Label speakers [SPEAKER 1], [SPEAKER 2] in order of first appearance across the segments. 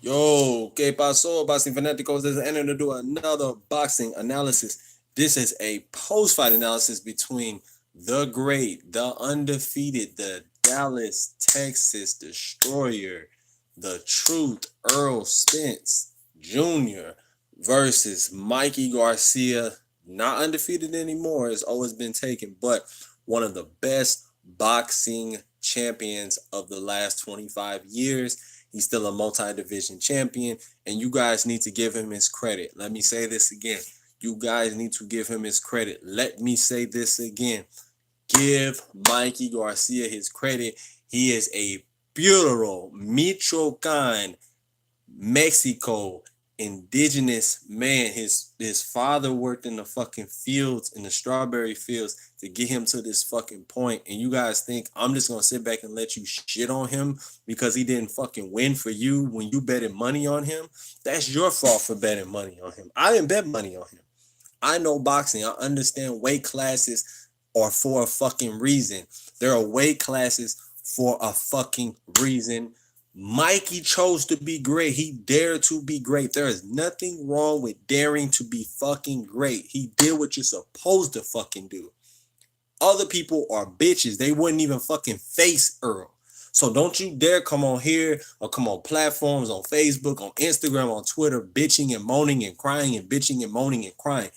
[SPEAKER 1] Yo, ¿qué pasó, boxing fanáticos? This is Enter to do another boxing analysis. This is a post-fight analysis between the great, the undefeated, the Dallas, Texas Destroyer, the Truth, Earl Spence Jr. versus Mikey Garcia. Not undefeated anymore. It's always been taken, but one of the best boxing champions of the last 25 years. He's still a multi-division champion, and you guys need to give him his credit. Let me say this again. You guys need to give him his credit. Let me say this again. Give Mikey Garcia his credit. He is a beautiful Michoacan, Mexico indigenous man. His father worked in the fucking fields, in the strawberry fields, to get him to this fucking point. And you guys think I'm just gonna sit back and let you shit on him because he didn't fucking win for you when you betted money on him? That's your fault for betting money on him. I didn't bet money on him. I know boxing. I understand weight classes are for a fucking reason. There are weight classes for a fucking reason. Mikey chose to be great. He dared to be great. There is nothing wrong with daring to be fucking great. He did what you're supposed to fucking do. Other people are bitches. They wouldn't even fucking face Earl. So don't you dare come on here or come on platforms on Facebook, on Instagram, on Twitter, bitching and moaning and crying and bitching and moaning and crying.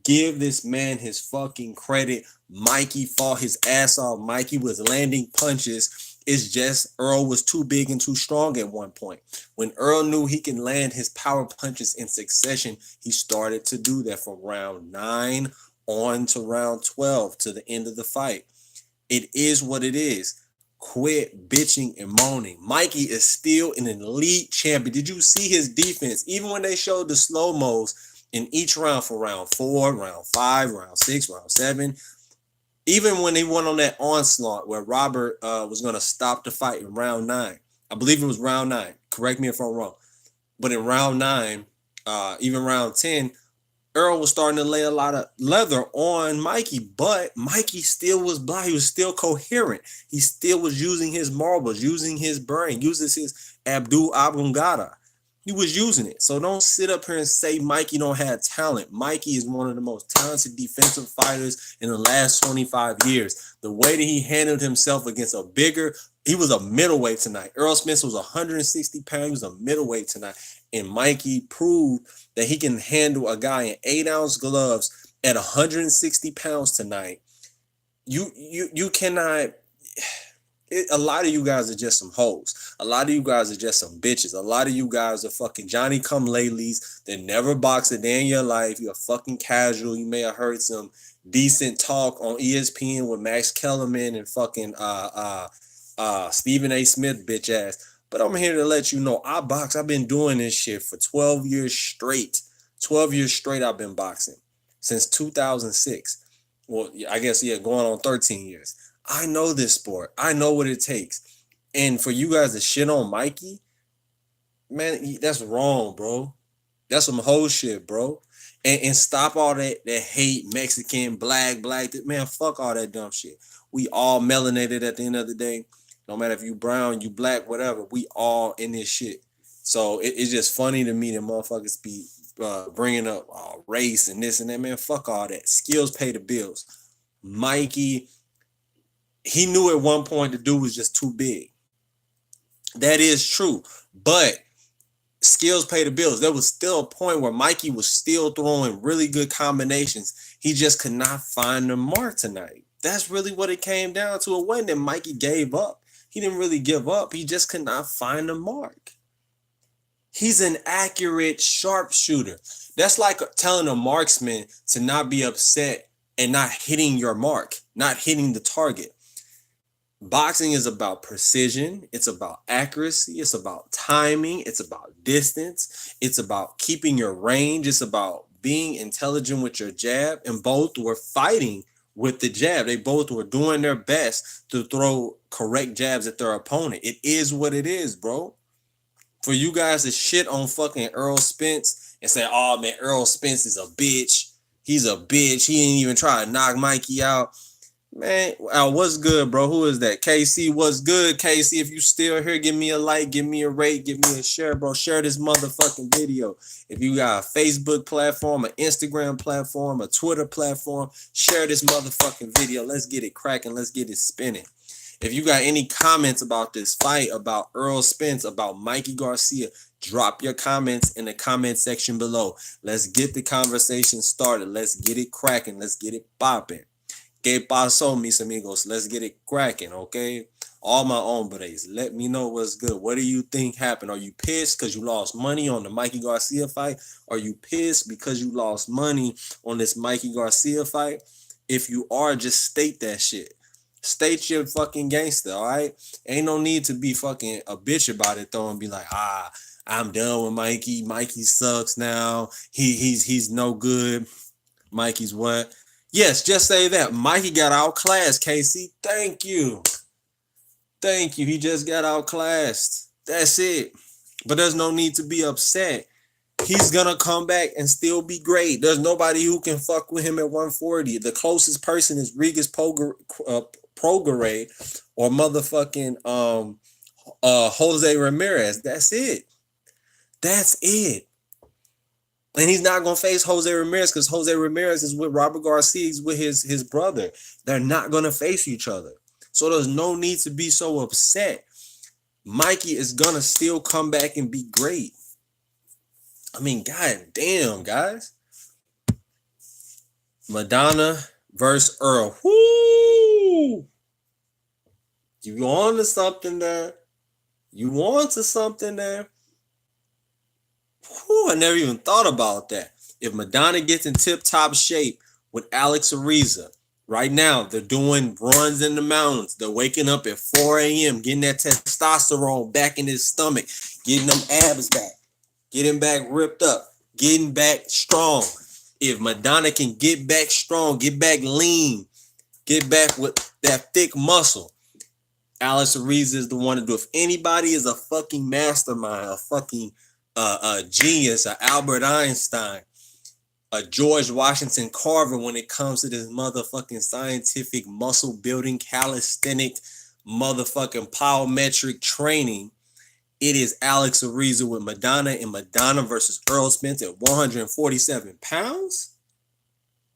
[SPEAKER 1] Give this man his fucking credit. Mikey fought his ass off. Mikey was landing punches. It's just Earl was too big and too strong at one point. When Earl knew he can land his power punches in succession, he started to do that from round 9 on to round 12 to the end of the fight. It is what it is. Quit bitching and moaning. Mikey is still an elite champion. Did you see his defense? Even when they showed the slow-mos in each round for round 4, round 5, round 6, round 7, even when they went on that onslaught where Robert was going to stop the fight in round 9. I believe it was round 9. Correct me if I'm wrong. But in round 9, even round 10, Earl was starting to lay a lot of leather on Mikey, but Mikey still was blind. He was still coherent. He still was using his marbles, using his brain, uses his Abdul Abungada. He was using it. So don't sit up here and say Mikey don't have talent. Mikey is one of the most talented defensive fighters in the last 25 years. The way that he handled himself against a bigger, he was a middleweight tonight. Earl Spence was 160 pounds. He was a middleweight tonight. And Mikey proved that he can handle a guy in 8-ounce gloves at 160 pounds tonight. You cannot. A lot of you guys are just some hoes. A lot of you guys are just some bitches. A lot of you guys are fucking Johnny come latelys that never boxed a day in your life. You're fucking casual. You may have heard some decent talk on ESPN with Max Kellerman and fucking Stephen A. Smith bitch ass. But I'm here to let you know I box. I've been doing this shit for 12 years straight. 12 years straight I've been boxing since 2006. Well, I guess, yeah, going on 13 years. I know this sport. I know what it takes. And for you guys to shit on Mikey, man, that's wrong, bro. That's some whole shit, bro. And stop all that hate, Mexican, black, man, fuck all that dumb shit. We all melanated at the end of the day. No matter if you brown, you black, whatever, we all in this shit. So it's just funny to me that motherfuckers be bringing up race and this and that, man. Fuck all that. Skills pay the bills. Mikey, he knew at one point the dude was just too big. That is true. But skills pay the bills. There was still a point where Mikey was still throwing really good combinations. He just could not find the mark tonight. That's really what it came down to. It wasn't that Mikey gave up. He didn't really give up. He just could not find the mark. He's an accurate sharpshooter. That's like telling a marksman to not be upset and not hitting your mark, not hitting the target. Boxing is about precision. It's about accuracy. It's about timing. It's about distance. It's about keeping your range. It's about being intelligent with your jab. And both were fighting with the jab. They both were doing their best to throw correct jabs at their opponent. It is what it is, bro. For you guys to shit on fucking Earl Spence and say, oh man, Earl Spence is a bitch. He's a bitch. He ain't even try to knock Mikey out. Man, what's good, bro? Who is that? KC, what's good? KC, if you still here, give me a like, give me a rate, give me a share, bro. Share this motherfucking video. If you got a Facebook platform, an Instagram platform, a Twitter platform, share this motherfucking video. Let's get it cracking. Let's get it spinning. If you got any comments about this fight, about Earl Spence, about Mikey Garcia, drop your comments in the comment section below. Let's get the conversation started. Let's get it cracking. Let's get it popping. Que pasó, mis amigos? Let's get it cracking, okay? All my hombres, let me know what's good. What do you think happened? Are you pissed because you lost money on the Mikey Garcia fight? Are you pissed because you lost money on this Mikey Garcia fight? If you are, just state that shit. State your fucking gangster, all right? Ain't no need to be fucking a bitch about it, though, and be like, I'm done with Mikey. Mikey sucks now. He's no good. Mikey's what? Yes, just say that. Mikey got outclassed, Casey. Thank you. Thank you. He just got outclassed. That's it. But there's no need to be upset. He's going to come back and still be great. There's nobody who can fuck with him at 140. The closest person is Regis Prograde or motherfucking Jose Ramirez. That's it. That's it. And he's not going to face Jose Ramirez because Jose Ramirez is with Robert Garcia. He's with his brother. They're not going to face each other. So there's no need to be so upset. Mikey is going to still come back and be great. I mean, god damn, guys. Madonna versus Earl. Woo! You on to something there? You on to something there? Whew, I never even thought about that. If Madonna gets in tip-top shape with Alex Ariza, right now they're doing runs in the mountains. They're waking up at 4 a.m., getting that testosterone back in his stomach, getting them abs back, getting back ripped up, getting back strong. If Madonna can get back strong, get back lean, get back with that thick muscle, Alex Ariza is the one to do. If anybody is a fucking mastermind, a fucking a genius, a Albert Einstein, a George Washington Carver when it comes to this motherfucking scientific muscle building, calisthenic, motherfucking plyometric training, it is Alex Ariza with Madonna, and Madonna versus Earl Spence at 147 pounds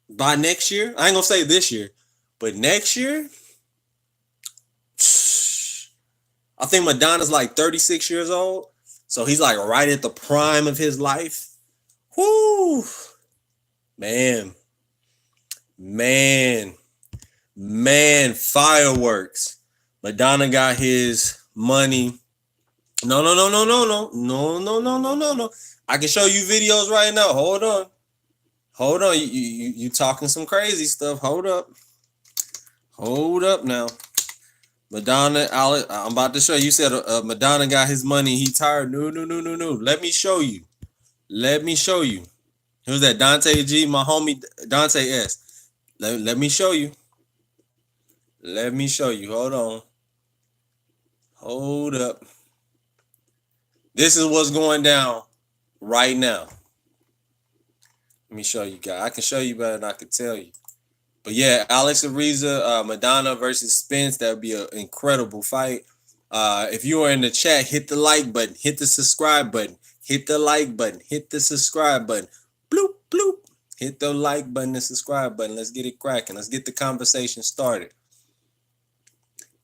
[SPEAKER 1] by next year. I ain't gonna say this year, but next year, I think Madonna's like 36 years old. So he's like right at the prime of his life. Whoo! Man, fireworks. Madonna got his money. No. I can show you videos right now. Hold on. You talking some crazy stuff. Hold up now. Madonna, I'm about to show you. You said Madonna got his money. He tired. No. Let me show you. Who's that? Dante G, my homie Dante S. Let me show you. Hold up. This is what's going down right now. Let me show you guys. I can show you better than I can tell you. But yeah, Alex Ariza, Madonna versus Spence. That would be an incredible fight. If you are in the chat, hit the like button, hit the subscribe button, hit the like button, hit the subscribe button. Bloop, bloop. Hit the like button and subscribe button. Let's get it cracking. Let's get the conversation started.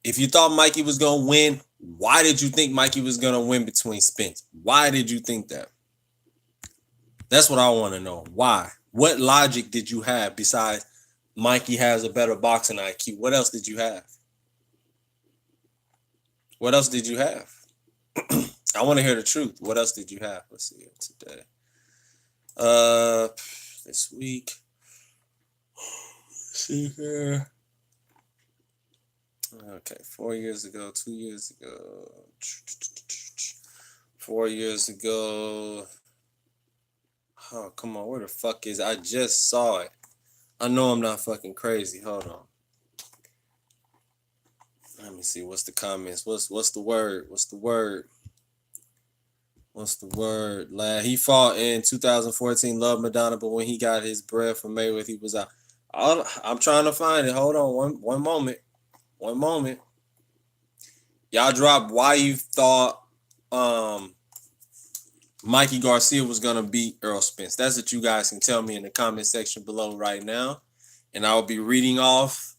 [SPEAKER 1] If you thought Mikey was going to win, why did you think Mikey was going to win between Spence? Why did you think that? That's what I want to know. Why? What logic did you have besides Mikey has a better boxing IQ? What else did you have? I want to hear the truth. What else did you have? Let's see it today. This week. Let's see here. Okay, 4 years ago, 2 years ago, 4 years ago. Oh, come on, where the fuck is it? I just saw it. I know I'm not fucking crazy. Hold on. Let me see. What's the comments? What's the word? Lad, he fought in 2014, loved Madonna, but when he got his bread from Mayweather, he was out. I'm trying to find it. Hold on, one moment. One moment. Y'all dropped why you thought Mikey Garcia was gonna beat Earl Spence. That's what you guys can tell me in the comment section below right now, and I will be reading off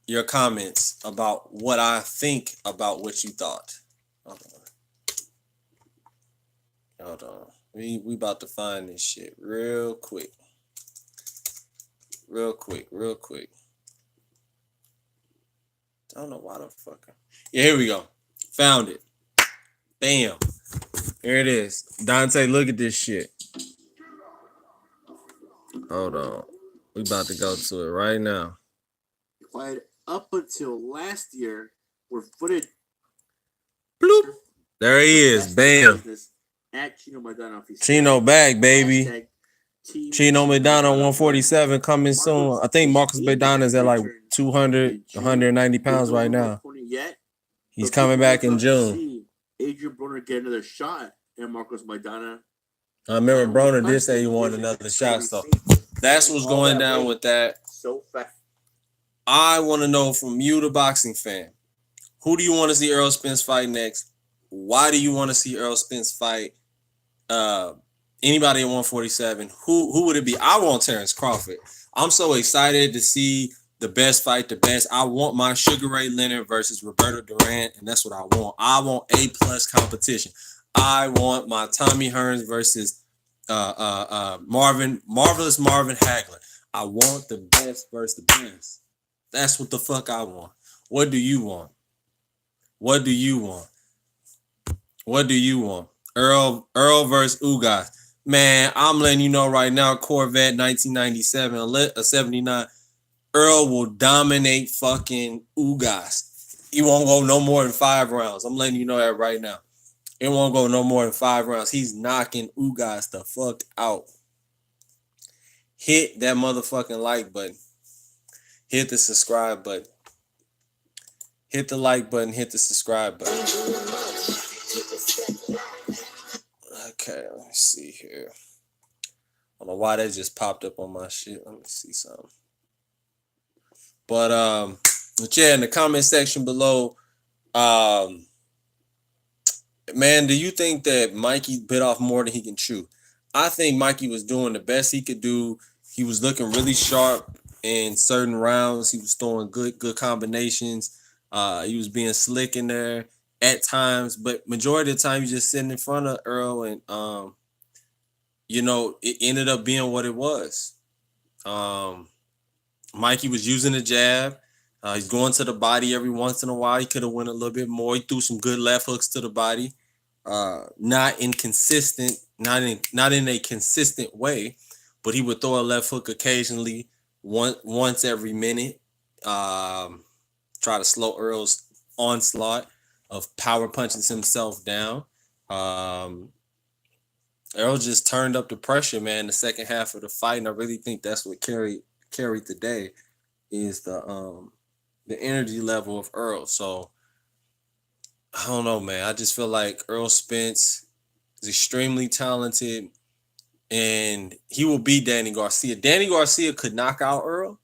[SPEAKER 1] your comments about what I think about what you thought. Hold on. We about to find this shit real quick. Real quick. I don't know why the fuck. Yeah, here we go. Found it. Bam. Here it is. Dante, look at this shit. Hold on. We about to go to it right now.
[SPEAKER 2] Up until last year, were footed.
[SPEAKER 1] Bloop. There he is. Bam.
[SPEAKER 2] At Chino Maidana.
[SPEAKER 1] Chino back, baby. Chino Maidana 147 coming soon. I think Marcus Maidana is at like 200, 190 pounds right now. He's coming back in June.
[SPEAKER 2] Adrian Broner get another shot at Marcus Maidana.
[SPEAKER 1] I remember Broner did say he wanted another shot, so that's what's going down with that.
[SPEAKER 2] So fast.
[SPEAKER 1] I want to know from you, the boxing fan, who do you want to see Earl Spence fight next? Why do you want to see Earl Spence fight anybody at 147? Who would it be? I want Terrence Crawford. I'm so excited to see the best fight, the best. I want my Sugar Ray Leonard versus Roberto Duran, and that's what I want. I want A+ competition. I want my Tommy Hearns versus Marvelous Marvin Hagler. I want the best versus the best. That's what the fuck I want. What do you want? What do you want? What do you want? Earl versus Ugas. Man, I'm letting you know right now, Corvette 1997, a 79. Earl will dominate fucking Ugas. He won't go no more than 5 rounds. I'm letting you know that right now. It won't go no more than 5 rounds. He's knocking Ugas the fuck out. Hit that motherfucking like button. Hit the subscribe button. Hit the like button. Hit the subscribe button. Okay, let me see here. I don't know why that just popped up on my shit. Let me see something. But yeah, in the comment section below, man, do you think that Mikey bit off more than he can chew? I think Mikey was doing the best he could do. He was looking really sharp in certain rounds. He was throwing good combinations. He was being slick in there at times, but majority of the time, he's just sitting in front of Earl, and it ended up being what it was. Mikey was using the jab. He's going to the body every once in a while. He could have went a little bit more. He threw some good left hooks to the body. Not in a consistent way, but he would throw a left hook occasionally, once every minute. Try to slow Earl's onslaught of power punches himself down. Earl just turned up the pressure, man, the second half of the fight, and I really think that's what carried the day, is the energy level of Earl. So I don't know, man. I just feel like Earl Spence is extremely talented, and he will beat Danny Garcia. Danny Garcia could knock out Earl,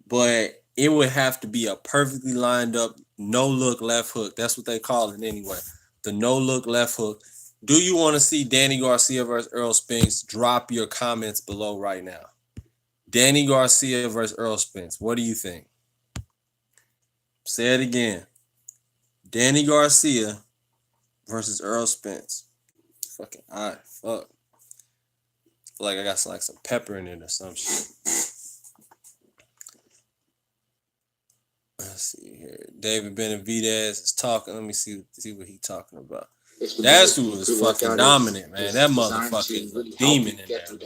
[SPEAKER 1] but it would have to be a perfectly lined up no-look left hook. That's what they call it anyway. The no-look left hook. Do you want to see Danny Garcia versus Earl Spence? Drop your comments below right now. Danny Garcia versus Earl Spence. What do you think? Say it again. Danny Garcia versus Earl Spence. Fucking fuck. I feel like I got some pepper in it or some shit. Let's see here. David Benavidez is talking. Let me see what he's talking about. That's who was fucking dominant, man. That motherfucking demon in there, man.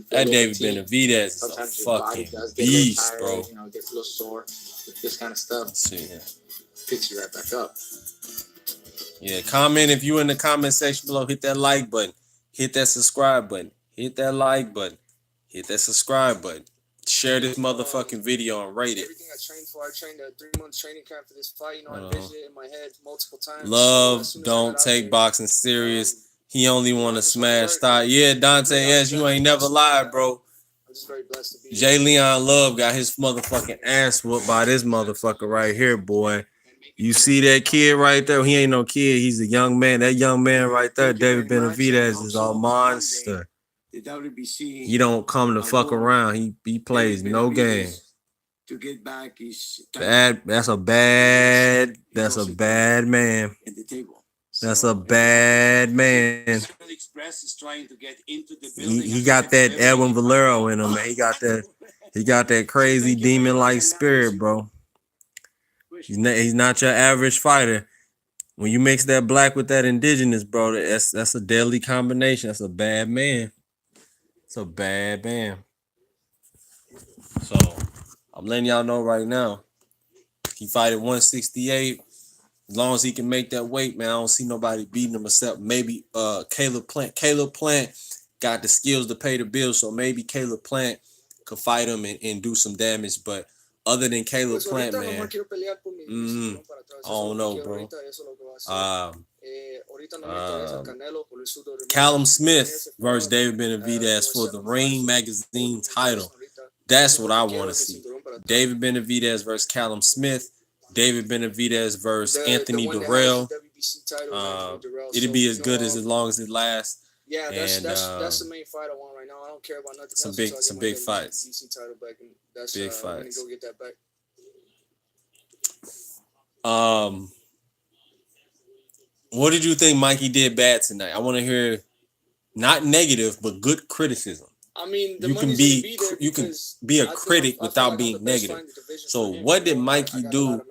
[SPEAKER 1] That David Benavidez is a fucking beast, bro.
[SPEAKER 2] Gets a little sore with this kind of stuff.
[SPEAKER 1] Let's see here.
[SPEAKER 2] Picks you right back up.
[SPEAKER 1] Yeah, comment if you in the comment section below. Hit that like button. Hit that subscribe button. Hit that like button. Hit that subscribe button. Share this motherfucking video and rate it.
[SPEAKER 2] Everything I trained for, I trained a 3-month training camp for this fight. I envisioned it in my head multiple times.
[SPEAKER 1] Love don't take boxing serious. He only want to smash thigh. Yeah, Dante S., you ain't never lied, bro.
[SPEAKER 2] just very blessed to be here.
[SPEAKER 1] Jay Leon Love got his motherfucking ass whooped by this motherfucker right here, boy. You see that kid right there? He ain't no kid. He's a young man. That young man right there, David Benavidez, is a monster. He don't come to fuck around. He plays no games.
[SPEAKER 3] To get back his
[SPEAKER 1] Bad. That's a bad man. That's a bad man.
[SPEAKER 3] Express is trying to get into the
[SPEAKER 1] He got that Edwin Valero in him, man. He got that crazy demon-like spirit, bro. He's not your average fighter. When you mix that black with that indigenous, bro, that's a deadly combination. That's a bad man. It's a bad man. So I'm letting y'all know right now. He fight at 168. As long as he can make that weight, man, I don't see nobody beating him except maybe Caleb Plant. Caleb Plant got the skills to pay the bills, so maybe Caleb Plant could fight him and do some damage. But other than Caleb Plant, man, I don't know, bro. Callum Smith versus David Benavidez for the Ring Magazine title. That's what I want to see. David Benavidez versus Callum Smith. David Benavidez versus Anthony Durrell. It'll be as good as long as it lasts.
[SPEAKER 2] Yeah, that's the main fight I want right now. I don't care about nothing else.
[SPEAKER 1] Some big fights.
[SPEAKER 2] DC title back, and that's
[SPEAKER 1] big
[SPEAKER 2] fights. I'm gonna go get that back.
[SPEAKER 1] What did you think Mikey did bad tonight? I want to hear not negative but good criticism.
[SPEAKER 2] I mean,
[SPEAKER 1] you can be a critic without being negative. So what did Mikey do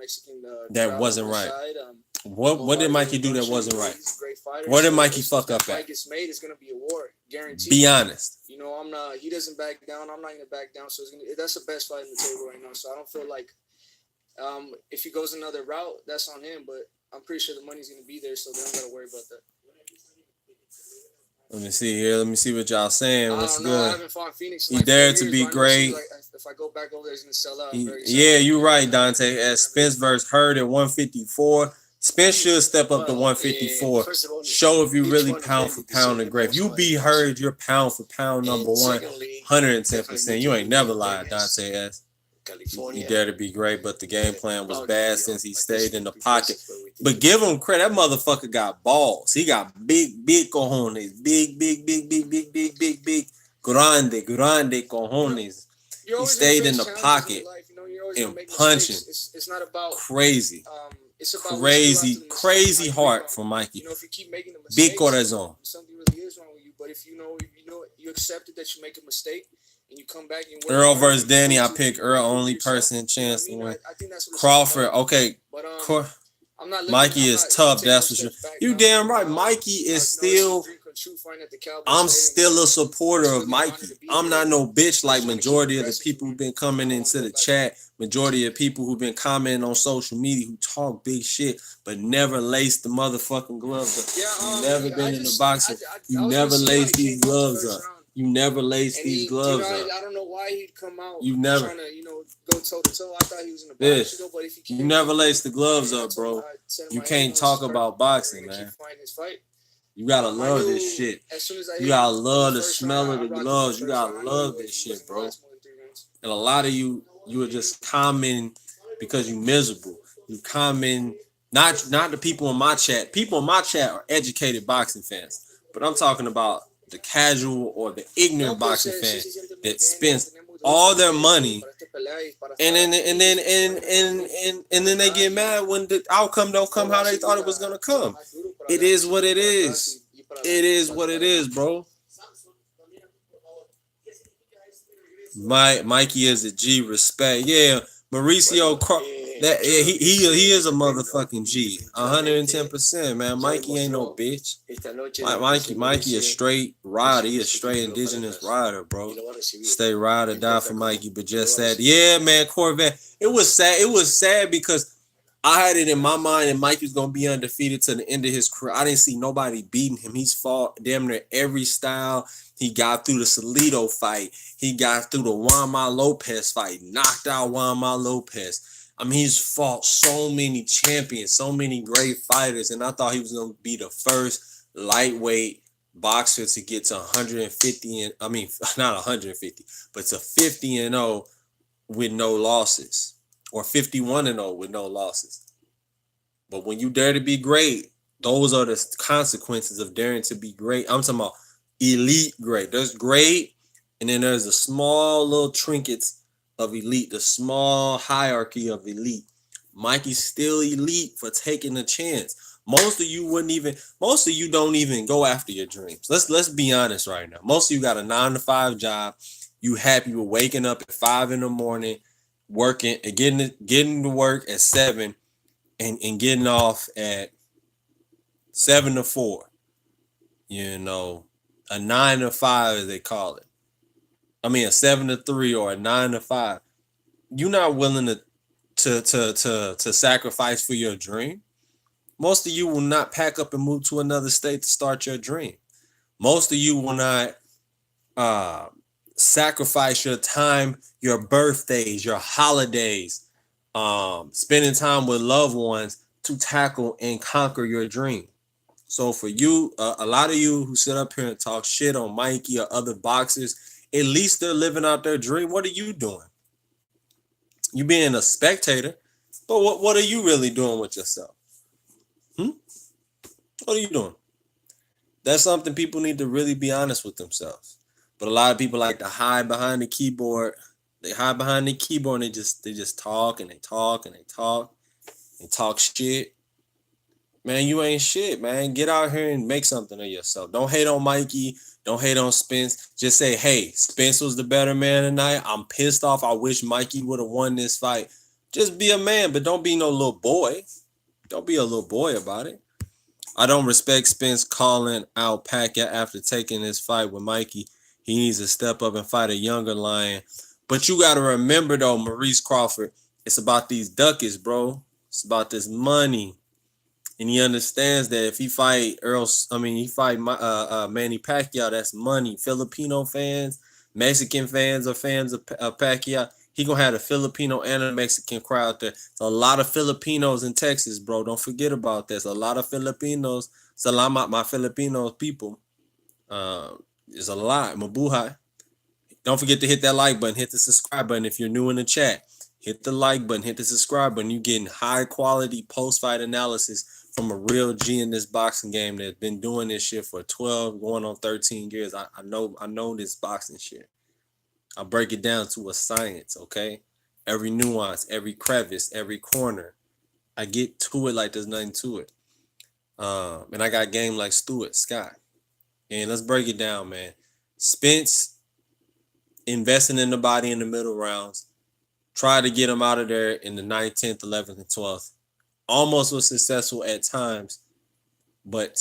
[SPEAKER 1] that wasn't right? What did Mikey do that wasn't right? What did Mikey fuck up at?
[SPEAKER 2] Gets made, it's gonna be a war, guaranteed.
[SPEAKER 1] Be honest.
[SPEAKER 2] You know, I'm not. He doesn't back down. I'm not gonna back down. So that's the best fight on the table right now. So I don't feel like, if he goes another route, that's on him. But I'm pretty sure the money's gonna be there, so they don't gotta worry about that.
[SPEAKER 1] Let me see here. Let me see what y'all saying. What's good?
[SPEAKER 2] I haven't fought Phoenix.
[SPEAKER 1] He dared to be great.
[SPEAKER 2] If I go back over there, he's gonna sell out.
[SPEAKER 1] Yeah, you're right, Dante. As Spence versus Hurd at 154. Spence should step up to 154. Show if you really pound for pound and great. If you be Hurd, you're pound for pound number one, 110%. You ain't never lied, Dante S. He dared to be great, but the game plan was bad since he stayed in the pocket. But give him credit. That motherfucker got balls. He got big cojones. Big. Grande cojones. He stayed in the pocket and punching.
[SPEAKER 2] It's not about
[SPEAKER 1] crazy.
[SPEAKER 2] It's about
[SPEAKER 1] crazy heart for Mikey.
[SPEAKER 2] You know, if you keep making a mistake,
[SPEAKER 1] big corazon.
[SPEAKER 2] Something really is wrong with you. But if you know you accepted that you make a mistake and you come back and win.
[SPEAKER 1] Earl versus Danny, I pick Earl, only person chance to win.
[SPEAKER 2] I think that's what
[SPEAKER 1] Crawford, okay.
[SPEAKER 2] But I'm not
[SPEAKER 1] Mikey is tough, that's for sure. You damn right. Mikey is still. I'm still a supporter of Mikey. I'm not no bitch like majority of the people who've been coming into the chat. Majority of people who've been commenting on social media who talk big shit but never laced the motherfucking gloves up. You never been in the boxing. You never laced these gloves up. You never laced these gloves up.
[SPEAKER 2] I don't know why he'd come out.
[SPEAKER 1] You never.
[SPEAKER 2] Trying to, go toe to toe. I thought he was in the box. But if
[SPEAKER 1] you never laced the gloves up, bro. You can't talk about boxing, man. You gotta love this shit. You gotta love the smell of the gloves. You gotta love this shit, bro. And a lot of you are just commenting because you miserable. You comment not the people in my chat. People in my chat are educated boxing fans, but I'm talking about the casual or the ignorant boxing fan that spends all their money and then they get mad when the outcome don't come how they thought it was gonna come. It is what it is. It is what it is, bro. Mikey is a G. Respect. Yeah, Mauricio. He is a motherfucking G. 110%, man. Mikey ain't no bitch. Mikey a straight rider. He a straight indigenous rider, bro. Stay ride or die for Mikey. But just that, yeah, man. Corvette. It was sad. It was sad because I had it in my mind that Mikey was gonna be undefeated to the end of his career. I didn't see nobody beating him. He's fought damn near every style. He got through the Salido fight. He got through the Juanma Lopez fight. Knocked out Juanma Lopez. I mean, he's fought so many champions, so many great fighters, and I thought he was going to be the first lightweight boxer to get to 150 and I mean not 150, but to 50-0 with no losses, or 51-0 with no losses. But when you dare to be great, those are the consequences of daring to be great. I'm talking about elite great. There's great, and then there's the small little trinkets of elite, the small hierarchy of elite. Mikey's still elite for taking a chance. Most of you don't even go after your dreams. Let's be honest right now. Most of you got a 9-to-5 job. You happy with waking up at 5 in the morning, working and getting to work at 7 and getting off at 7 to 4. You know, a 9 to 5 as they call it. I mean a 7 to 3 or a 9 to 5. You're not willing to sacrifice for your dream. Most of you will not pack up and move to another state to start your dream. Most of you will not sacrifice your time, your birthdays, your holidays, spending time with loved ones to tackle and conquer your dream. So for you, a lot of you who sit up here and talk shit on Mikey or other boxers, at least they're living out their dream. What are you doing? You being a spectator, but what are you really doing with yourself? What are you doing? That's something people need to really be honest with themselves. But a lot of people like to hide behind the keyboard. They hide behind the keyboard and they just talk and they talk and they talk and talk shit. Man, you ain't shit, man. Get out here and make something of yourself. Don't hate on Mikey. Don't hate on Spence. Just say, hey, Spence was the better man tonight. I'm pissed off. I wish Mikey would have won this fight. Just be a man, but don't be no little boy. Don't be a little boy about it. I don't respect Spence calling out Pacquiao after taking this fight with Mikey. He needs to step up and fight a younger lion. But you got to remember, though, Maurice Crawford, it's about these ducats, bro. It's about this money. And he understands that if he fight Manny Pacquiao, that's money. Filipino fans, Mexican fans are fans of Pacquiao. He gonna have a Filipino and a Mexican crowd there. There's a lot of Filipinos in Texas, bro. Don't forget about this. A lot of Filipinos. Salamat, my Filipino people. There's a lot. Mabuhay. Don't forget to hit that like button. Hit the subscribe button if you're new in the chat. Hit the like button. Hit the subscribe button. You're getting high quality post-fight analysis from a real G in this boxing game that's been doing this shit for 12, going on 13 years. I know this boxing shit. I'll break it down to a science, okay? Every nuance, every crevice, every corner. I get to it like there's nothing to it. And I got game like Stuart Scott. And let's break it down, man. Spence investing in the body in the middle rounds. Tried to get him out of there in the 9th, 10th, 11th, and 12th. Almost was successful at times, but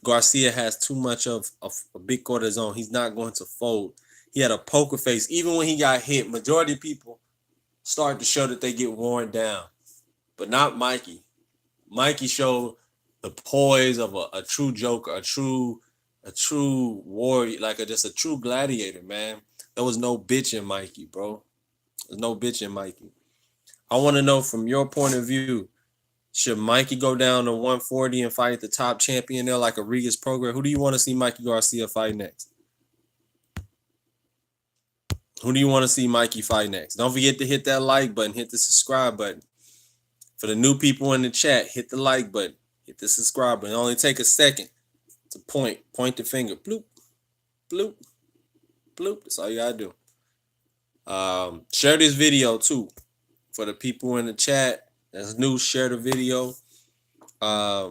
[SPEAKER 1] Garcia has too much of a big cortisone. He's not going to fold. He had a poker face. Even when he got hit, majority of people start to show that they get worn down, but not Mikey. Mikey showed the poise of a true joker, a true warrior, like just a true gladiator, man. There was no bitch in Mikey, bro. There's no bitch in Mikey. I want to know from your point of view, should Mikey go down to 140 and fight the top champion there like a Regis program? Who do you want to see Mikey Garcia fight next? Who do you want to see Mikey fight next? Don't forget to hit that like button, hit the subscribe button. For the new people in the chat, hit the like button, hit the subscribe button. It only take a second to point the finger. Bloop, bloop, bloop. That's all you gotta do. Share this video too. For the people in the chat that's new, share the video. I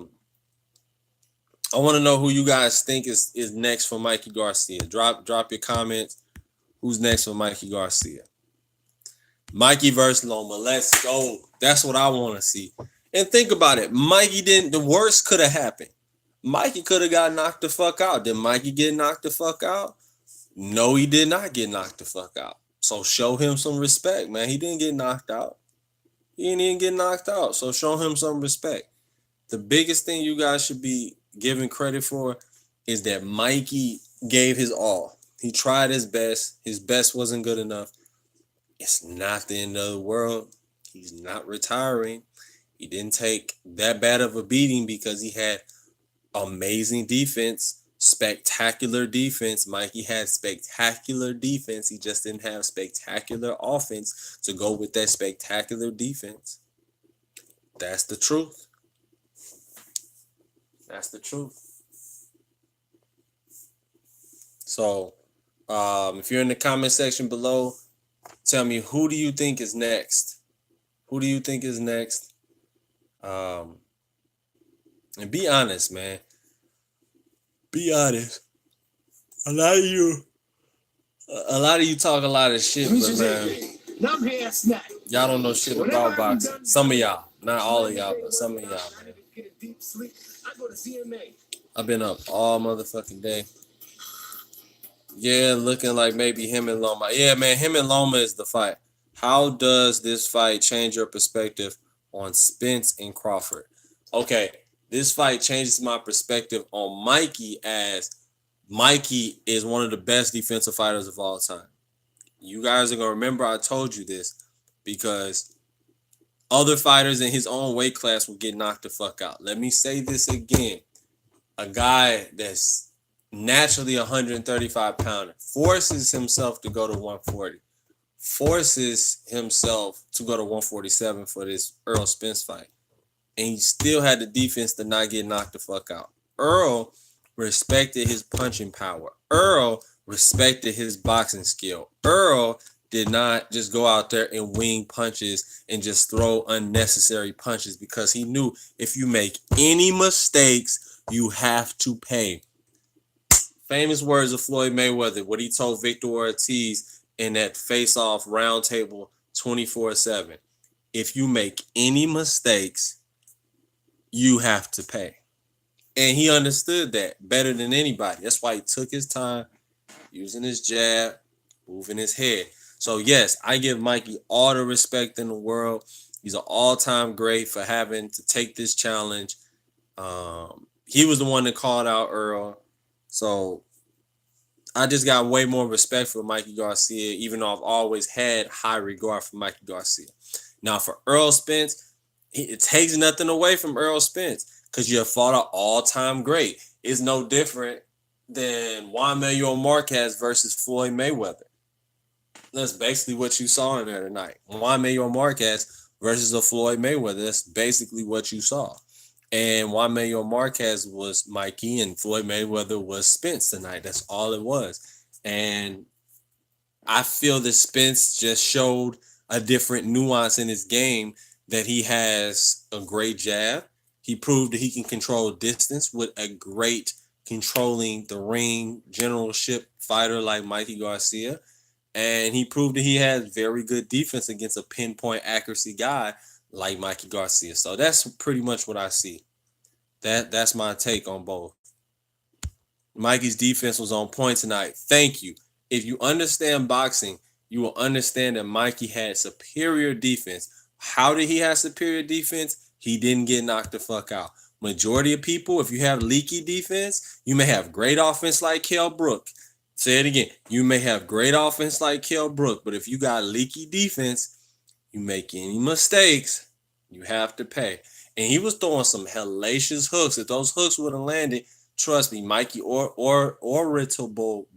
[SPEAKER 1] want to know who you guys think is next for Mikey Garcia. Drop your comments. Who's next for Mikey Garcia? Mikey versus Loma. Let's go. That's what I want to see. And think about it. The worst could have happened. Mikey could have got knocked the fuck out. Did Mikey get knocked the fuck out? No, he did not get knocked the fuck out. So show him some respect, man. He didn't get knocked out. He didn't even get knocked out. So show him some respect. The biggest thing you guys should be giving credit for is that Mikey gave his all. He tried his best. His best wasn't good enough. It's not the end of the world. He's not retiring. He didn't take that bad of a beating because he had amazing defense, spectacular defense. Mikey had spectacular defense. He just didn't have spectacular offense to go with that spectacular defense. That's the truth. That's the truth. So, if you're in the comment section below, tell me, who do you think is next? Who do you think is next? And be honest, man. Be honest. A lot of you talk a lot of shit, but man, y'all don't know shit about boxing. Some of y'all, not all of y'all, but some of y'all, man. I've been up all motherfucking day. Yeah, looking like maybe him and Loma. Yeah, man, him and Loma is the fight. How does this fight change your perspective on Spence and Crawford? Okay, this fight changes my perspective on Mikey, as Mikey is one of the best defensive fighters of all time. You guys are going to remember I told you this, because other fighters in his own weight class will get knocked the fuck out. Let me say this again. A guy that's naturally 135 pounder forces himself to go to 140, forces himself to go to 147 for this Earl Spence fight, and he still had the defense to not get knocked the fuck out. Earl respected his punching power. Earl respected his boxing skill. Earl did not just go out there and wing punches and just throw unnecessary punches, because he knew if you make any mistakes, you have to pay. Famous words of Floyd Mayweather, what he told Victor Ortiz in that face-off round table 24/7. If you make any mistakes, you have to pay. And he understood that better than anybody. That's why he took his time, using his jab, moving his head. So, yes, I give Mikey all the respect in the world. He's an all-time great for having to take this challenge. He was the one that called out Earl. So I just got way more respect for Mikey Garcia, even though I've always had high regard for Mikey Garcia. Now, for Earl Spence, it takes nothing away from Earl Spence, because you have fought an all-time great. It's no different than Juan Manuel Marquez versus Floyd Mayweather. That's basically what you saw in there tonight. Juan Manuel Marquez versus a Floyd Mayweather. That's basically what you saw. And Juan Manuel Marquez was Mikey, and Floyd Mayweather was Spence tonight. That's all it was. And I feel that Spence just showed a different nuance in his game, that he has a great jab. He proved that he can control distance with a great controlling the ring generalship fighter like Mikey Garcia. And he proved that he has very good defense against a pinpoint accuracy guy like Mikey Garcia. So that's pretty much what I see. That's my take on both. Mikey's defense was on point tonight. Thank you. If you understand boxing, you will understand that Mikey had superior defense. How did he have superior defense? He didn't get knocked the fuck out. Majority of people, if you have leaky defense, you may have great offense like Kell Brook. Say it again. You may have great offense like Kell Brook, but if you got leaky defense, you make any mistakes, you have to pay. And he was throwing some hellacious hooks. If those hooks would have landed, trust me, Mikey orbital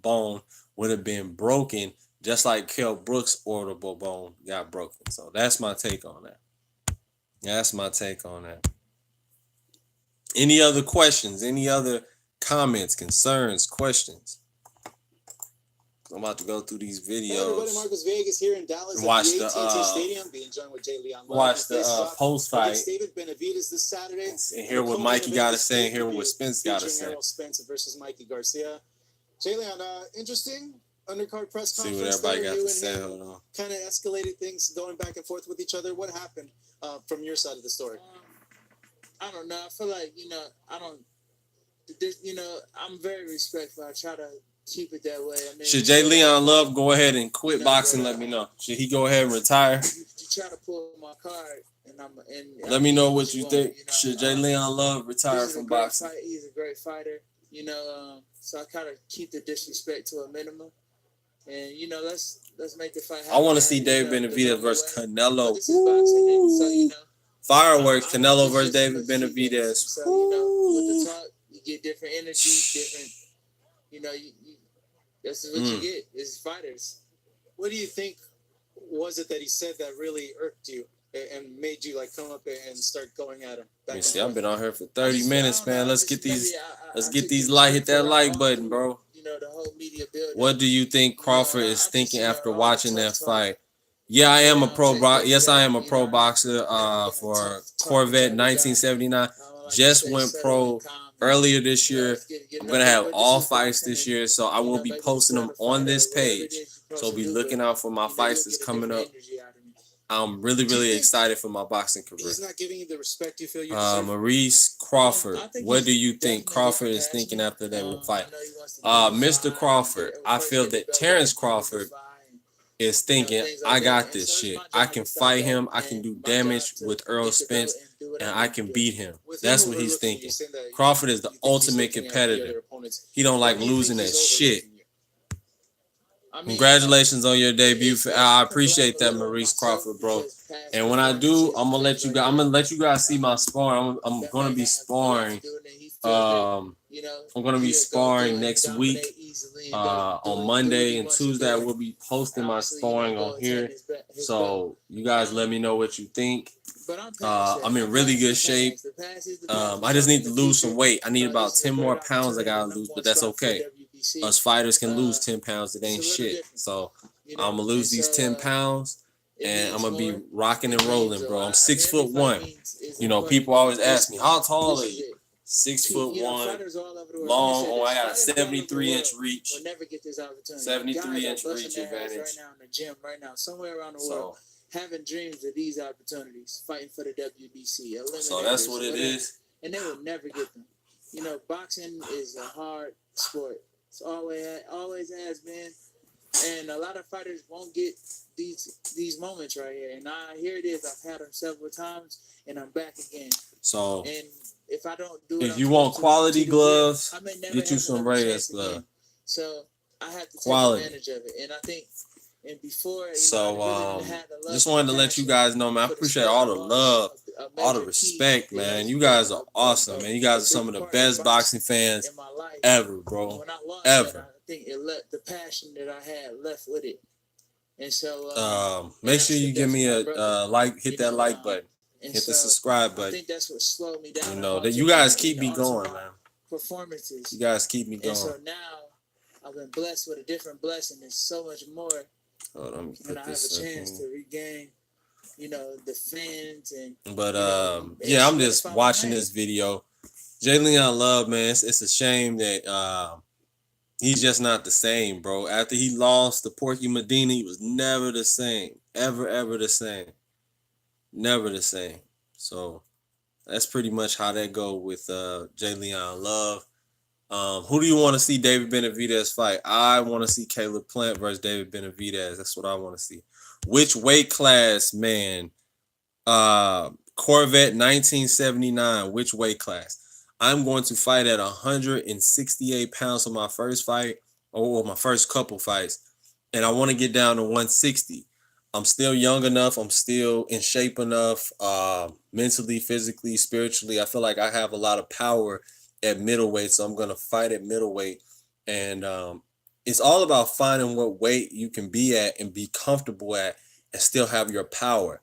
[SPEAKER 1] bone would have been broken, just like Kell Brook's orbital bone got broken. So that's my take on that. That's my take on that. Any other questions? Any other comments, concerns, questions? I'm about to go through these videos.
[SPEAKER 4] Hey everybody, Marcus Vegas here in Dallas at
[SPEAKER 1] Watch
[SPEAKER 4] the
[SPEAKER 1] the
[SPEAKER 4] AT&T Stadium. Being joined with Jay Leon.
[SPEAKER 1] Watch the post fight
[SPEAKER 4] David Benavidez this Saturday.
[SPEAKER 1] and hear what Mikey got to say and hear what Spence got to say.
[SPEAKER 4] Earl Spence versus Mikey Garcia. Jay Leon, interesting undercard press
[SPEAKER 1] See
[SPEAKER 4] conference.
[SPEAKER 1] what everybody got to say. Hold on.
[SPEAKER 4] Kind of escalated things, going back and forth with each other. What happened from your side of the story?
[SPEAKER 2] I don't know. I feel like, I'm very respectful. I try to keep it that way. I mean,
[SPEAKER 1] should Jay Leon Love go ahead and quit boxing? Let me know. Should he go ahead and retire?
[SPEAKER 2] You try to pull my card, and
[SPEAKER 1] let me know what you think. Should Jay Leon Love retire from boxing?
[SPEAKER 2] He's a great fighter, so I kind of keep the disrespect to a minimum. And let's make the fight happen.
[SPEAKER 1] I want to see David Benavidez versus Canelo.
[SPEAKER 2] This is boxing, so
[SPEAKER 1] fireworks. Canelo versus David Benavidez.
[SPEAKER 2] So with the talk, you get different energy, different That's what you get is fighters.
[SPEAKER 4] What do you think was it that he said that really irked you and made you like come up and start going at him?
[SPEAKER 1] Let me see. I've been on here for 30
[SPEAKER 2] I
[SPEAKER 1] minutes,
[SPEAKER 2] don't know,
[SPEAKER 1] man.
[SPEAKER 2] I
[SPEAKER 1] Let's
[SPEAKER 2] just
[SPEAKER 1] get these.
[SPEAKER 2] maybe
[SPEAKER 1] Let's
[SPEAKER 2] I
[SPEAKER 1] get
[SPEAKER 2] took
[SPEAKER 1] these
[SPEAKER 2] the
[SPEAKER 1] like.
[SPEAKER 2] shit
[SPEAKER 1] Hit that
[SPEAKER 2] for
[SPEAKER 1] like
[SPEAKER 2] all
[SPEAKER 1] button,
[SPEAKER 2] through,
[SPEAKER 1] bro.
[SPEAKER 2] the whole media building.
[SPEAKER 1] What do you think Crawford is
[SPEAKER 2] I
[SPEAKER 1] thinking
[SPEAKER 2] just,
[SPEAKER 1] after
[SPEAKER 2] all the
[SPEAKER 1] watching
[SPEAKER 2] tough
[SPEAKER 1] that
[SPEAKER 2] talk
[SPEAKER 1] fight? Yeah, I am a pro.
[SPEAKER 2] shit that he
[SPEAKER 1] Yes, I
[SPEAKER 2] got,
[SPEAKER 1] am a pro boxer. For Corvette 1979, just went pro earlier this year. I'm gonna have all fights this year, so I will be posting them on this page. So be looking out for my fights that's coming up. I'm really, really excited for my boxing career.
[SPEAKER 4] He's not giving you the respect you feel you deserve.
[SPEAKER 1] Maurice Crawford. What do you think Crawford is thinking after that fight? Mr. Crawford, I feel that Terrence Crawford is thinking, I got this shit. I can fight him. I can do damage with Earl Spence, and I can beat him. That's what he's thinking. Crawford is the ultimate competitor. He don't like losing that shit. Congratulations on your debut. I appreciate that, Maurice Crawford, bro. And when I do, I'm gonna let you guys see my sparring. I'm gonna be sparring. I'm gonna be sparring next week. On Monday and Tuesday, I will be posting my sparring on here. So you guys let me know what you think. I'm in really good shape. I just need to lose some weight. I need about 10 more pounds I gotta lose, but that's okay. Us fighters can lose 10 pounds. It ain't shit. So I'm gonna lose these 10 pounds and I'm gonna be rocking and rolling, bro. I'm 6'1". You know, people always ask me, how tall are you? 6'1", long. Oh, I got a 73-inch reach. 73-inch reach advantage.
[SPEAKER 2] Right now in the gym, right now, somewhere around the world, having dreams of these opportunities, fighting for the WBC.
[SPEAKER 1] So that's what it is.
[SPEAKER 2] And they will never get them. You know, boxing is a hard sport. It's always has been. And a lot of fighters won't get these moments right here. And here it is. I've had them several times, and I'm back again.
[SPEAKER 1] So
[SPEAKER 2] and if I don't do
[SPEAKER 1] if you want quality gloves, get you some Reyes gloves.
[SPEAKER 2] So I have to take advantage of it. And I think before
[SPEAKER 1] just wanted to let you guys know, man. I appreciate all the love, all the respect, man. You guys are awesome, man. You guys are some of the best boxing fans ever, bro. Ever.
[SPEAKER 2] I think it let the passion that I had left with it. And so
[SPEAKER 1] make sure you give me a like, hit that like button. Hit the subscribe button.
[SPEAKER 2] I think that's what slowed me down.
[SPEAKER 1] You know, that you guys keep me going, man.
[SPEAKER 2] Performances.
[SPEAKER 1] You guys keep me going.
[SPEAKER 2] And so now I've been blessed with a different blessing. There's so much more.
[SPEAKER 1] Hold on,
[SPEAKER 2] and I have a chance to regain, the fans and.
[SPEAKER 1] But yeah, I'm just watching this video. Jay Leon Love, man, it's a shame that he's just not the same, bro. After he lost to Porky Medina, he was never the same. Ever the same. Never the same. So that's pretty much how that go with Jay Leon Love. Who do you want to see David Benavidez fight? I want to see Caleb Plant versus David Benavidez. That's what I want to see. Which weight class, man? Corvette 1979. Which weight class? I'm going to fight at 168 pounds for my first fight, or my first couple fights, and I want to get down to 160. I'm still young enough. I'm still in shape enough, mentally, physically, spiritually. I feel like I have a lot of power at middleweight, so I'm going to fight at middleweight. And it's all about finding what weight you can be at and be comfortable at and still have your power.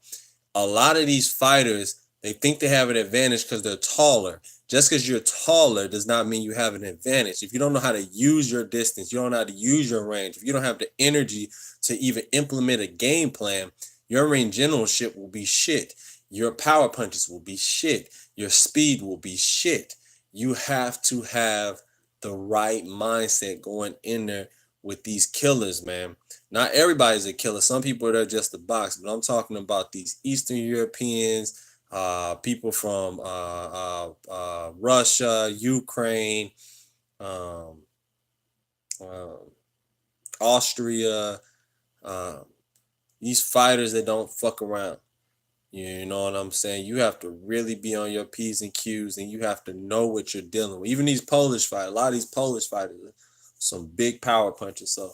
[SPEAKER 1] A lot of these fighters, they think they have an advantage because they're taller. Just because you're taller does not mean you have an advantage. If you don't know how to use your distance, you don't know how to use your range, if you don't have the energy to even implement a game plan, your ring generalship will be shit. Your power punches will be shit. Your speed will be shit. You have to have the right mindset going in there with these killers, man. Not everybody's a killer. Some people are just a box, but I'm talking about these Eastern Europeans, people from Russia, Ukraine, Austria, these fighters that don't fuck around. You know what I'm saying? You have to really be on your P's and Q's, and you have to know what you're dealing with. Even these Polish fighters, a lot of these Polish fighters are some big power punchers. So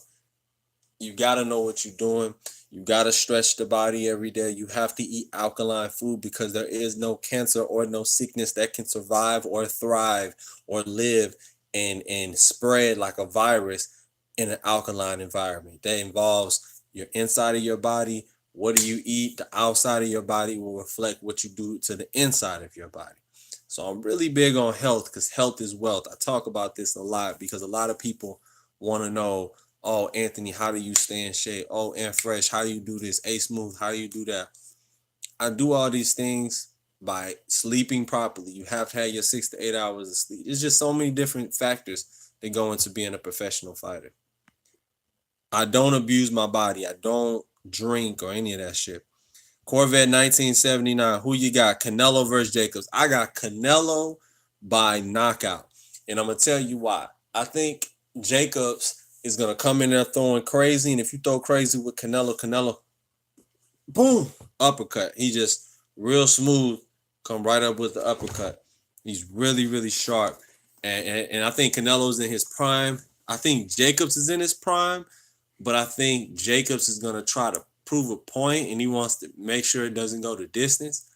[SPEAKER 1] you got to know what you're doing. You got to stretch the body every day. You have to eat alkaline food because there is no cancer or no sickness that can survive or thrive or live and spread like a virus in an alkaline environment. That involves your inside of your body. What do you eat? The outside of your body will reflect what you do to the inside of your body. So I'm really big on health because health is wealth. I talk about this a lot because a lot of people want to know, oh, Anthony, how do you stay in shape? Oh, and Fresh, how do you do this? A Smooth, how do you do that? I do all these things by sleeping properly. You have to have your 6 to 8 hours of sleep. It's just so many different factors that go into being a professional fighter. I don't abuse my body. I don't drink or any of that shit. Corvette 1979. Who you got? Canelo versus Jacobs. I got Canelo by knockout. And I'm going to tell you why. I think Jacobs is going to come in there throwing crazy. And if you throw crazy with Canelo, boom, uppercut. He just real smooth, come right up with the uppercut. He's really, really sharp. And I think Canelo's in his prime. I think Jacobs is in his prime, but I think Jacobs is going to try to prove a point, and he wants to make sure it doesn't go the distance.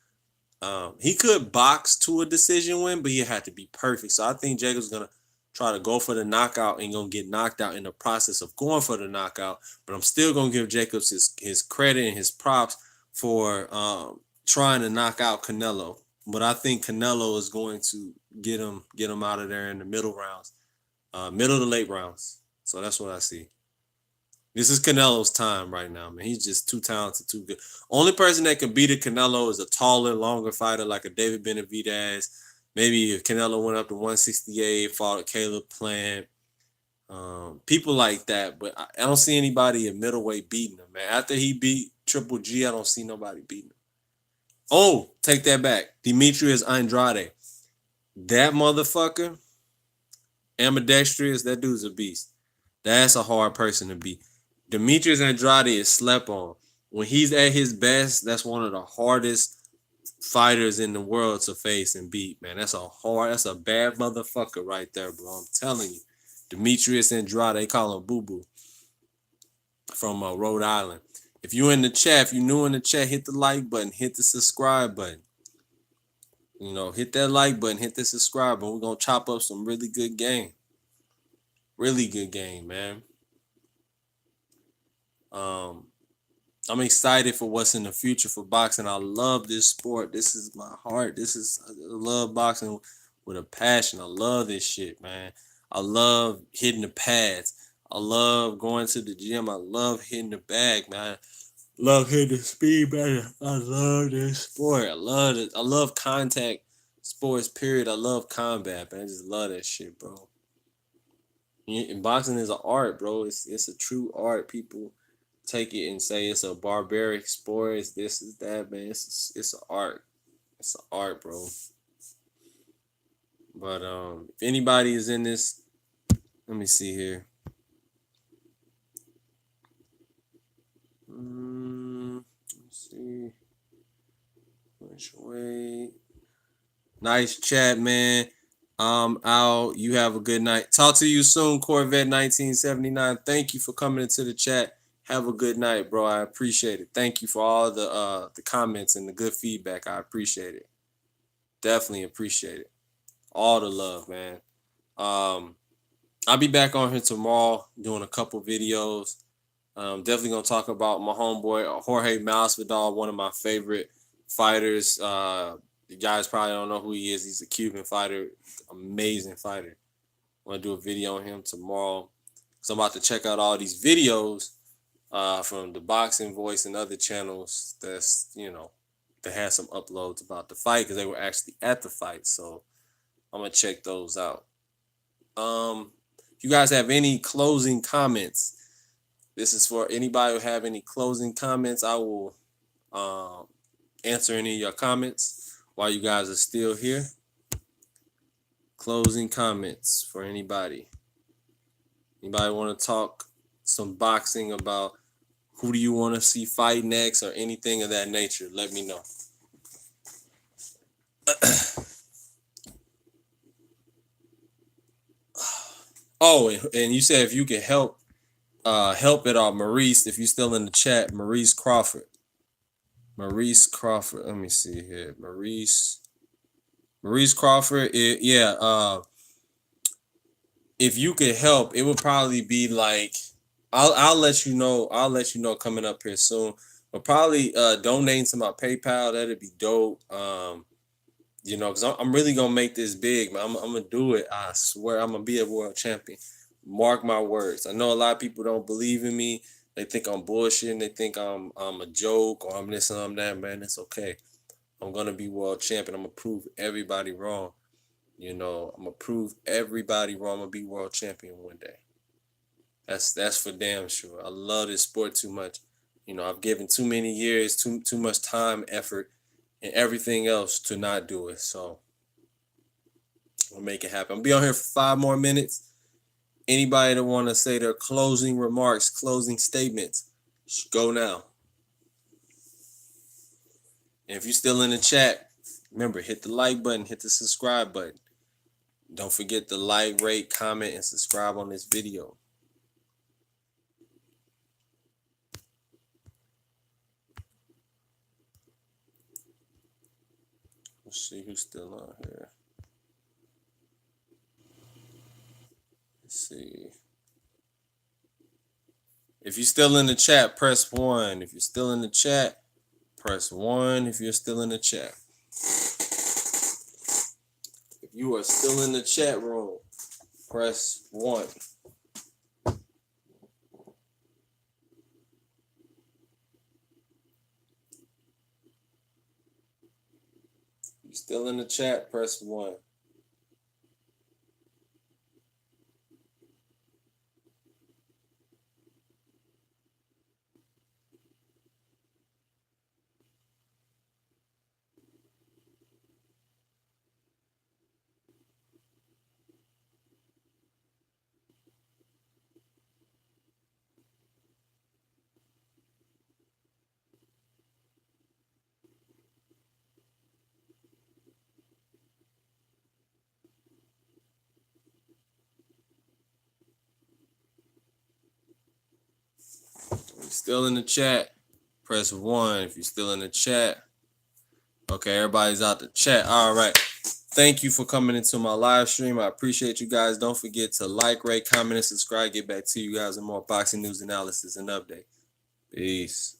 [SPEAKER 1] He could box to a decision win, but he had to be perfect. So I think Jacobs is going to try to go for the knockout and going to get knocked out in the process of going for the knockout. But I'm still going to give Jacobs his credit and his props for trying to knock out Canelo. But I think Canelo is going to get him out of there in the middle rounds, middle to late rounds. So that's what I see. This is Canelo's time right now, man. He's just too talented, too good. Only person that can beat a Canelo is a taller, longer fighter like a David Benavidez. Maybe if Canelo went up to 168, fought a Caleb Plant. People like that, but I don't see anybody in middleweight beating him, man. After he beat Triple G, I don't see nobody beating him. Oh, take that back. Demetrius Andrade. That motherfucker, ambidextrous, that dude's a beast. That's a hard person to beat. Demetrius Andrade is slept on. When he's at his best, that's one of the hardest fighters in the world to face and beat, man. That's a bad motherfucker right there, bro. I'm telling you. Demetrius Andrade, they call him Boo Boo from Rhode Island. If you're in the chat, if you're new in the chat, hit the like button, hit the subscribe button. You know, hit that like button, hit the subscribe button. We're going to chop up some really good game. Really good game, man. I'm excited for what's in the future for boxing. I love this sport. This is my heart. I love boxing with a passion. I love this shit, man. I love hitting the pads. I love going to the gym. I love hitting the bag, man. Love hitting the speed, man. I love this sport. I love it. I love contact sports, period. I love combat, man. I just love that shit, bro. And boxing is an art, bro. It's a true art. People take it and say it's a barbaric sport. It's this, is that, man. It's an art. It's an art, bro. But if anybody is in this, let me see here. Let's see. Which way? Nice chat, man. I'm out. You have a good night. Talk to you soon, Corvette 1979. Thank you for coming into the chat. Have a good night, bro. I appreciate it. Thank you for all the comments and the good feedback. I appreciate it. Definitely appreciate it. All the love, man. I'll be back on here tomorrow doing a couple videos. Definitely gonna talk about my homeboy Jorge Masvidal, one of my favorite fighters. You guys probably don't know who he is. He's a Cuban fighter, amazing fighter. I'm gonna do a video on him tomorrow. So I'm about to check out all these videos from the Boxing Voice and other channels that's, that had some uploads about the fight because they were actually at the fight. So I'm gonna check those out. If you guys have any closing comments, this is for anybody who have any closing comments. I will answer any of your comments while you guys are still here. Closing comments for anybody. Anybody want to talk some boxing about who do you want to see fight next or anything of that nature? Let me know. Oh, and you said if you can help it all, Maurice, if you're still in the chat, Maurice Crawford. Let me see here. Maurice Crawford. if you could help, it would probably be like I'll let you know. I'll let you know coming up here soon. But probably donating to my PayPal, that'd be dope. You know, because I'm really gonna make this big, man. I'm gonna do it. I swear, I'm gonna be a world champion. Mark my words. I know a lot of people don't believe in me. They think I'm bullshitting. They think I'm a joke or I'm this and I'm that. Man, it's okay. I'm gonna be world champion. I'm gonna prove everybody wrong. You know, I'm gonna prove everybody wrong. I'm gonna be world champion one day. That's for damn sure. I love this sport too much. You know, I've given too many years, too much time, effort, and everything else to not do it. So we'll make it happen. I'll be on here for 5 more minutes. Anybody that want to say their closing remarks, closing statements, go now. And if you're still in the chat, remember, hit the like button, hit the subscribe button. Don't forget to like, rate, comment, and subscribe on this video. Let's see who's still on here. Let's see. If you're still in the chat, press 1. If you're still in the chat, press 1. If you're still in the chat. If you are still in the chat room, press 1. If you're still in the chat, press 1. If you're still in the chat, press 1. If you're still in the chat. Okay, everybody's out the chat. All right. Thank you for coming into my live stream. I appreciate you guys. Don't forget to like, rate, comment, and subscribe. Get back to you guys with more boxing news analysis and update. Peace.